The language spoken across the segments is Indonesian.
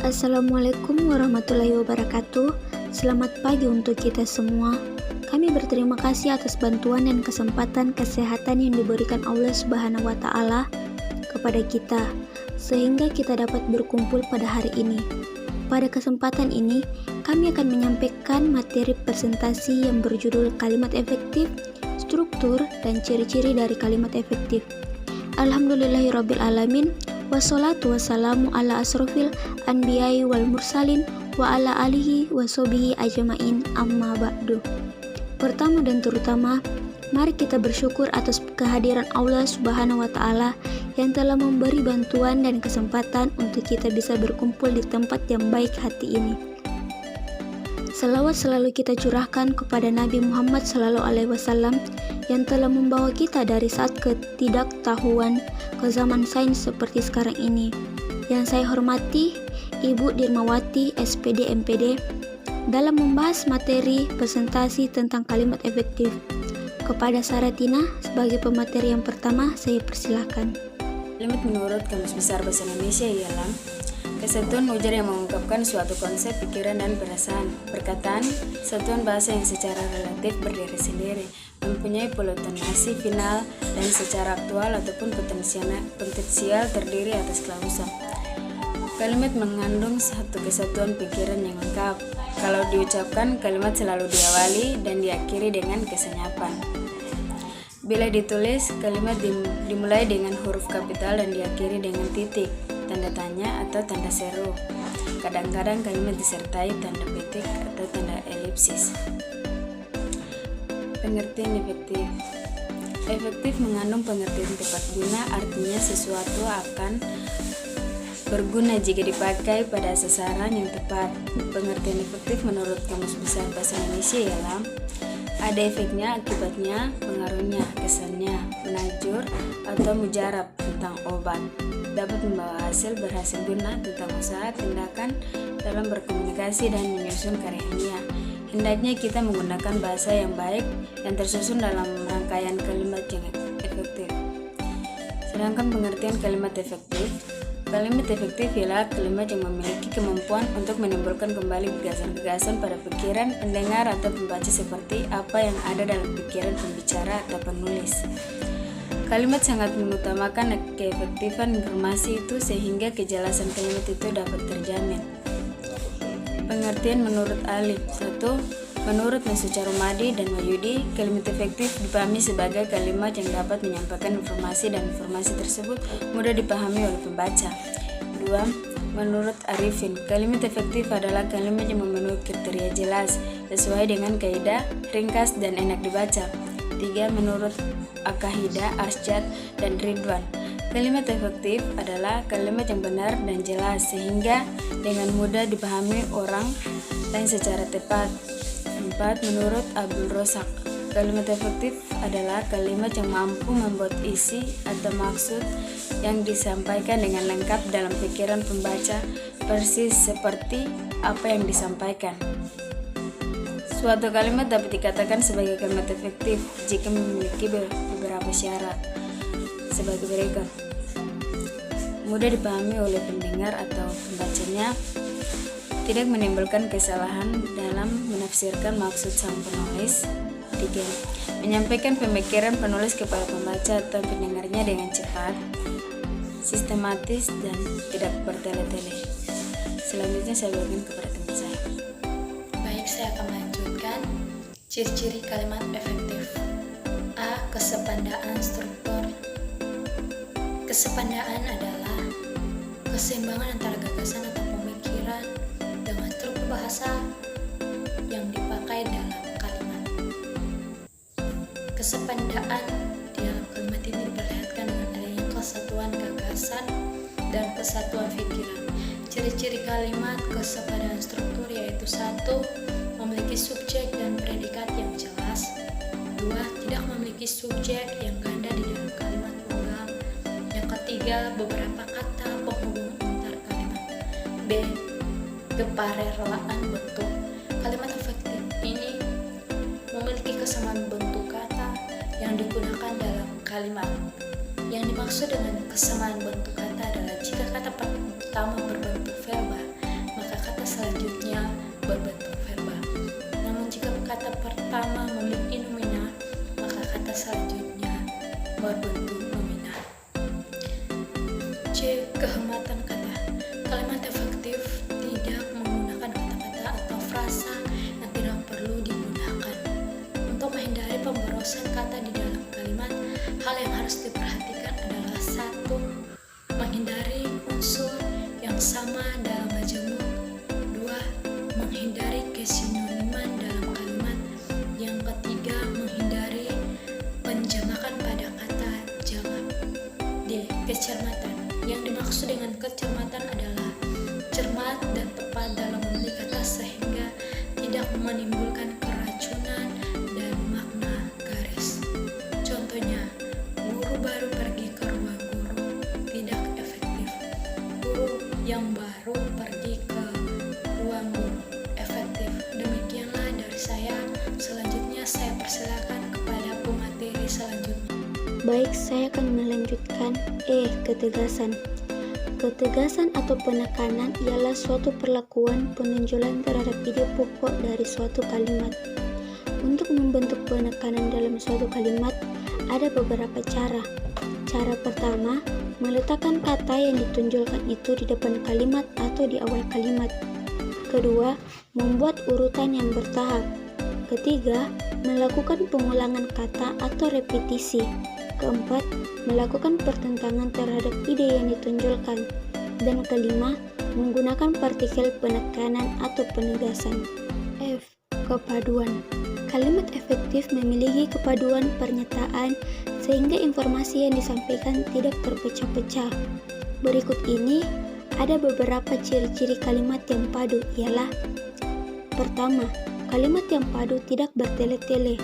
Assalamualaikum warahmatullahi wabarakatuh. Selamat pagi untuk kita semua. Kami berterima kasih atas bantuan dan kesempatan kesehatan yang diberikan Allah Subhanahu wa Ta'ala kepada kita, sehingga kita dapat berkumpul pada hari ini. Pada kesempatan ini, kami akan menyampaikan materi presentasi yang berjudul Kalimat Efektif, Struktur, dan Ciri-ciri dari Kalimat Efektif. Alhamdulillahirabbil alamin. Wassalatu wassalamu ala asrofil anbiya'i wal mursalin wa ala alihi wa sobihi ajma'in amma ba'du. Pertama dan terutama, mari kita bersyukur atas kehadiran Allah Subhanahu wa Ta'ala yang telah memberi bantuan dan kesempatan untuk kita bisa berkumpul di tempat yang baik hati ini. Salawat selalu kita curahkan kepada Nabi Muhammad SAW yang telah membawa kita dari saat ketidaktahuan ke zaman sains seperti sekarang ini. Yang saya hormati Ibu Dirmawati SPD MPD dalam membahas materi presentasi tentang kalimat efektif. Kepada Saratina sebagai pemateri yang pertama, saya persilahkan. Kalimat menurut Kamus Besar Bahasa Indonesia ialah kesatuan ujar yang mengungkapkan suatu konsep, pikiran, dan perasaan. Perkataan, satuan bahasa yang secara relatif berdiri sendiri, mempunyai polotonasi final, dan secara aktual ataupun potensial terdiri atas klausa. Kalimat mengandung satu kesatuan pikiran yang lengkap. Kalau diucapkan, kalimat selalu diawali dan diakhiri dengan kesenyapan. Bila ditulis, kalimat dimulai dengan huruf kapital dan diakhiri dengan titik, tanda tanya atau tanda seru. Kadang-kadang kalimat disertai tanda petik atau tanda elipsis. Pengertian efektif. Efektif mengandung pengertian tepat guna, artinya sesuatu akan berguna jika dipakai pada sasaran yang tepat. Pengertian efektif menurut Kamus Besar Bahasa Indonesia ialah ada efeknya, akibatnya, pengaruhnya, kesannya, menajur atau mujarab tentang obat, dapat membawa hasil berhasil guna tentang usaha, tindakan dalam berkomunikasi dan menyusun karya ilmiah. Hendaknya kita menggunakan bahasa yang baik dan tersusun dalam rangkaian kalimat yang efektif. Sedangkan pengertian kalimat efektif, kalimat efektif ialah kalimat yang memiliki kemampuan untuk menimbulkan kembali gagasan-gagasan pada pikiran pendengar atau pembaca seperti apa yang ada dalam pikiran pembicara atau penulis. Kalimat sangat mengutamakan keefektifan informasi itu sehingga kejelasan kalimat itu dapat terjamin. Pengertian menurut Alif. 1. Menurut Nasution Romadi dan Wahyudi, kalimat efektif dipahami sebagai kalimat yang dapat menyampaikan informasi dan informasi tersebut mudah dipahami oleh pembaca. 2. Menurut Arifin, kalimat efektif adalah kalimat yang memenuhi kriteria jelas, sesuai dengan kaidah, ringkas, dan enak dibaca. 3. Menurut Akahida, Arsyad, dan Ridwan, kalimat efektif adalah kalimat yang benar dan jelas sehingga dengan mudah dipahami orang lain secara tepat. 4. Menurut Abdul Razak, kalimat efektif adalah kalimat yang mampu membuat isi atau maksud yang disampaikan dengan lengkap dalam pikiran pembaca persis seperti apa yang disampaikan. Suatu kalimat dapat dikatakan sebagai kalimat efektif jika memiliki beberapa syarat sebagai berikut. Mudah dipahami oleh pendengar atau pembacanya, tidak menimbulkan kesalahan dalam menafsirkan maksud sang penulis. 3. Menyampaikan pemikiran penulis kepada pembaca atau pendengarnya dengan cepat, sistematis, dan tidak bertele-tele. Selanjutnya saya berikan kepada teman saya. Baik, saya akan melanjutkan ciri-ciri kalimat efektif. A. Kesepandaan struktur. Kesepandaan adalah keseimbangan antara gagasan atau pemikiran dengan struktur bahasa yang dipakai dalam kalimat. Kesepandaan di dalam kalimat ini diperlihatkan dengan adanya kesatuan gagasan dan kesatuan pikiran. Ciri-ciri kalimat kesepandaan struktur yaitu 1. Memiliki subjek dan predikat yang jelas. 2. Tidak memiliki subjek yang ganda di dalam kalimat tunggal. Yang ketiga, beberapa kata penghubung antar kalimat. B. Keparerelaan bentuk. Kalimat efektif ini memiliki kesamaan bentuk kata yang digunakan dalam kalimat. Yang dimaksud dengan kesamaan bentuk kata adalah jika kata pertama berbentuk verbal cepat dan tepat dalam memilih kata sehingga tidak menimbulkan keracunan dan makna garis. Contohnya, guru baru pergi ke ruang guru, tidak efektif. Guru yang baru pergi ke ruang guru, efektif. Demikianlah dari saya. Selanjutnya saya persilakan kepada pemateri selanjutnya. Baik, saya akan melanjutkan. Ketegasan. Ketegasan atau penekanan ialah suatu perlakuan penonjolan terhadap ide pokok dari suatu kalimat. Untuk membentuk penekanan dalam suatu kalimat, ada beberapa cara. Cara pertama, meletakkan kata yang ditonjolkan itu di depan kalimat atau di awal kalimat. Kedua, membuat urutan yang bertahap. Ketiga, melakukan pengulangan kata atau repetisi. Keempat, melakukan pertentangan terhadap ide yang ditonjolkan. Dan kelima, menggunakan partikel penekanan atau penegasan. F. Kepaduan. Kalimat efektif memiliki kepaduan pernyataan sehingga informasi yang disampaikan tidak terpecah-pecah. Berikut ini ada beberapa ciri-ciri kalimat yang padu ialah: pertama, kalimat yang padu tidak bertele-tele.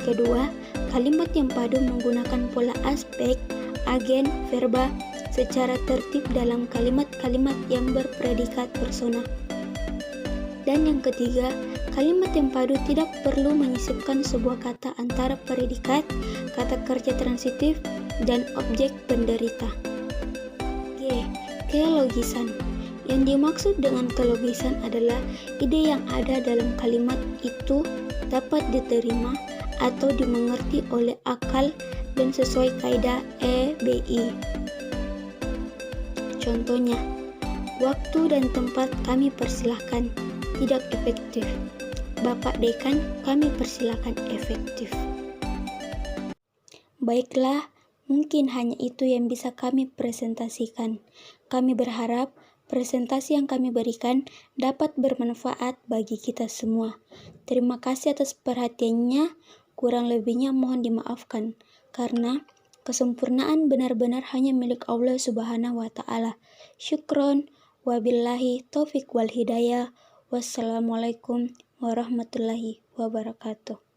Kedua, kalimat yang padu menggunakan pola aspek, agen, verba secara tertib dalam kalimat-kalimat yang berpredikat persona. Dan yang ketiga, kalimat yang padu tidak perlu menyisipkan sebuah kata antara predikat, kata kerja transitif, dan objek penderita. G. Kelogisan. Yang dimaksud dengan kelogisan adalah ide yang ada dalam kalimat itu dapat diterima atau dimengerti oleh akal dan sesuai kaidah EBI. Contohnya, waktu dan tempat kami persilahkan, tidak efektif. Bapak Dekan, kami persilahkan, efektif. Baiklah, mungkin hanya itu yang bisa kami presentasikan. Kami berharap presentasi yang kami berikan dapat bermanfaat bagi kita semua. Terima kasih atas perhatiannya. Kurang lebihnya mohon dimaafkan, karena kesempurnaan benar-benar hanya milik Allah Subhanahu wa Ta'ala. Syukron, wabillahi taufiq wal hidayah. Wassalamualaikum warahmatullahi wabarakatuh.